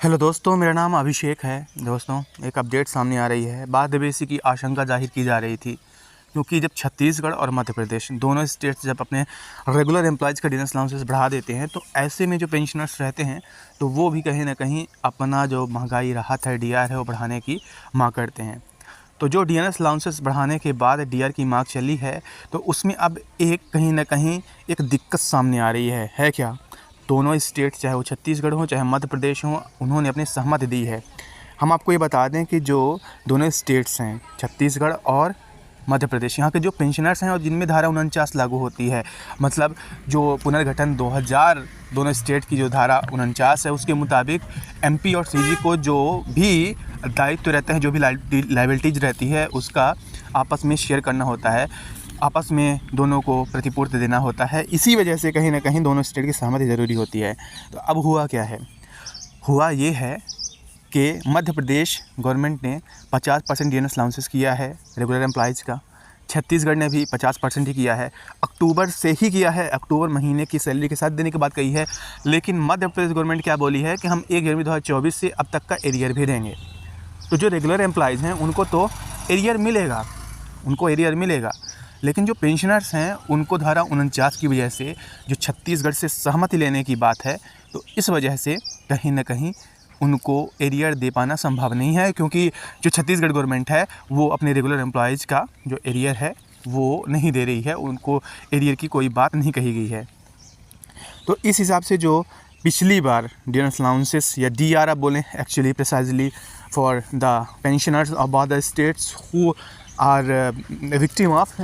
Hello दोस्तों, मेरा नाम अभिषेक है। दोस्तों, एक अपडेट सामने आ रही है। बाद बेसी की आशंका जाहिर की जा रही थी, क्योंकि जब छत्तीसगढ़ और मध्य प्रदेश दोनों स्टेट्स जब अपने रेगुलर एम्प्लॉयज़ का डिनर अलाउंसेस बढ़ा देते हैं, तो ऐसे में जो पेंशनर्स रहते हैं तो वो भी कहीं ना कहीं अपना जो महंगाई राहत है, डीआर है, वो बढ़ाने की मांग करते हैं। तो जो डीएनएस अलाउंसेस बढ़ाने के बाद डीआर की मांग चली है, तो उसमें अब एक कहीं ना कहीं एक दिक्कत सामने आ रही है क्या? दोनों स्टेट, चाहे वो छत्तीसगढ़ हो चाहे मध्य प्रदेश हो, उन्होंने अपनी सहमति दी है। हम आपको ये बता दें कि जो दोनों स्टेट्स हैं, छत्तीसगढ़ और मध्य प्रदेश, यहाँ के जो पेंशनर्स हैं और जिनमें धारा 49 लागू होती है, मतलब जो पुनर्गठन 2000 दोनों स्टेट की जो धारा 49 है, उसके मुताबिक एमपी और सीजी को जो भी दायित्व रहते हैं, जो भी लाइबिलिटीज़ रहती है, उसका आपस में शेयर करना होता है, आपस में दोनों को प्रतिपूर्ति देना होता है। इसी वजह से कहीं ना कहीं दोनों स्टेट की सहमति ज़रूरी होती है। तो अब हुआ क्या है? हुआ ये है कि मध्य प्रदेश गवर्नमेंट ने 50% डीएनएस अलाउंसेस किया है रेगुलर एम्प्लॉयज़ का। छत्तीसगढ़ ने भी 50% ही किया है, अक्टूबर से ही किया है, अक्टूबर महीने की सैलरी के साथ देने की बात कही है। लेकिन मध्य प्रदेश गवर्नमेंट क्या बोली है कि हम 1 जनवरी 2024 से अब तक का एरियर भी देंगे। तो जो रेगुलर एम्प्लॉयज़ हैं उनको तो एरियर मिलेगा, लेकिन जो पेंशनर्स हैं उनको धारा 49 की वजह से, जो छत्तीसगढ़ से सहमति लेने की बात है, तो इस वजह से कहीं ना कहीं उनको एरियर दे पाना संभव नहीं है, क्योंकि जो छत्तीसगढ़ गवर्नमेंट है वो अपने रेगुलर एम्प्लॉयज़ का जो एरियर है वो नहीं दे रही है, उनको एरियर की कोई बात नहीं कही गई है। तो इस हिसाब से जो पिछली बार डीएनएस अलाउंसेस या डीआर आप बोलें actually precisely for the pensioners of other states who are victim of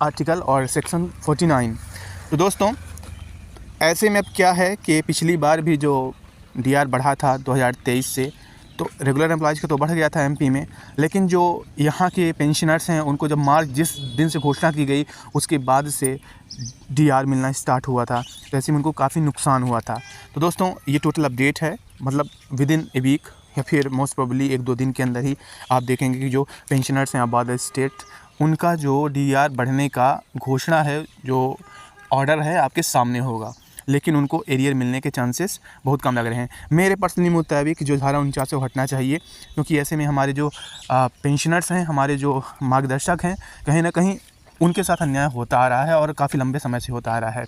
article और सेक्शन 49। तो दोस्तों, ऐसे में अब क्या है कि पिछली बार भी जो डीआर बढ़ा था 2023 से, तो रेगुलर एम्प्लॉयज़ का तो बढ़ गया था एमपी में, लेकिन जो यहाँ के पेंशनर्स हैं उनको जब मार्च जिस दिन से घोषणा की गई उसके बाद से डीआर मिलना स्टार्ट हुआ था, तो ऐसे में उनको काफ़ी नुकसान हुआ था। तो दोस्तों, ये टोटल अपडेट है, मतलब विद इन ए वीक या फिर मोस्ट प्रोबेबली 1-2 दिन के अंदर ही आप देखेंगे कि जो पेंशनर्स हैं अबाद स्टेट, उनका जो डीआर बढ़ने का घोषणा है, जो ऑर्डर है, आपके सामने होगा। लेकिन उनको एरियर मिलने के चांसेस बहुत कम लग रहे हैं। मेरे पर्सनली मुताबिक जो धारा 49 से हटना चाहिए, क्योंकि ऐसे में हमारे जो पेंशनर्स हैं, हमारे जो मार्गदर्शक हैं, कहीं ना कहीं उनके साथ अन्याय होता आ रहा है और काफ़ी लंबे समय से होता आ रहा है।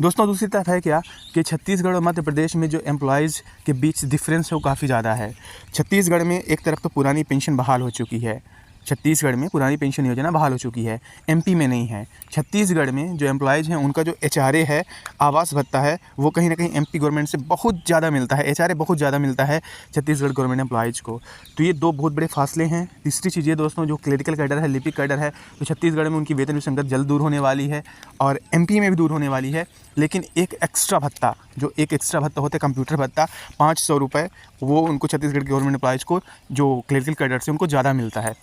दोस्तों, दूसरी तरफ है क्या कि छत्तीसगढ़ और मध्य प्रदेश में जो एम्प्लॉयज़ के बीच डिफरेंस है वो काफ़ी ज़्यादा है। छत्तीसगढ़ में एक तरफ तो पुरानी पेंशन बहाल हो चुकी है, छत्तीसगढ़ में पुरानी पेंशन योजना बहाल हो चुकी है, एमपी में नहीं है। छत्तीसगढ़ में जो एम्प्लॉयज़ हैं उनका जो एचआरए है, आवास भत्ता है, वो कहीं ना कहीं एमपी गवर्नमेंट से बहुत ज़्यादा मिलता है, एचआरए बहुत ज़्यादा मिलता है छत्तीसगढ़ गवर्नमेंट एम्प्लॉयज़ को। तो ये दो बहुत बड़े फासले हैं। तीसरी चीज़ ये दोस्तों, जो क्लरिकल कैडर है, लिपिक कैडर है, तो छत्तीसगढ़ में उनकी वेतन विसंगत जल्द दूर होने वाली है और एमपी में भी दूर होने वाली है। लेकिन एक एक्स्ट्रा भत्ता होता है, कंप्यूटर भत्ता 500 रुपये, वो उनको छत्तीसगढ़ के गवर्नमेंट एम्प्लॉयज़ को जो क्लरिकल कैडर से उनको ज़्यादा मिलता है।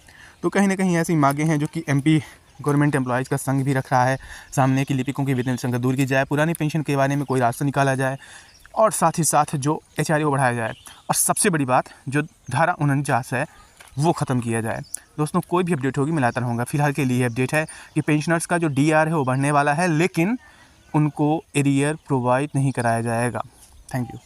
तो कहीं ना कहीं ऐसी मांगें हैं जो कि एमपी गवर्नमेंट एम्प्लॉयज़ का संघ भी रख रहा है सामने, कि लिपिकों की वेतन संख्या दूर की जाए, पुरानी पेंशन के बारे में कोई रास्ता निकाला जाए और साथ ही साथ जो एचआरए को बढ़ाया जाए, और सबसे बड़ी बात जो धारा 49 है वो ख़त्म किया जाए। दोस्तों, कोई भी अपडेट होगी मैं लाता रहूँगा। फिलहाल के लिए अपडेट है कि पेंशनर्स का जो डीआर है वो बढ़ने वाला है, लेकिन उनको एरियर प्रोवाइड नहीं कराया जाएगा। Thank you.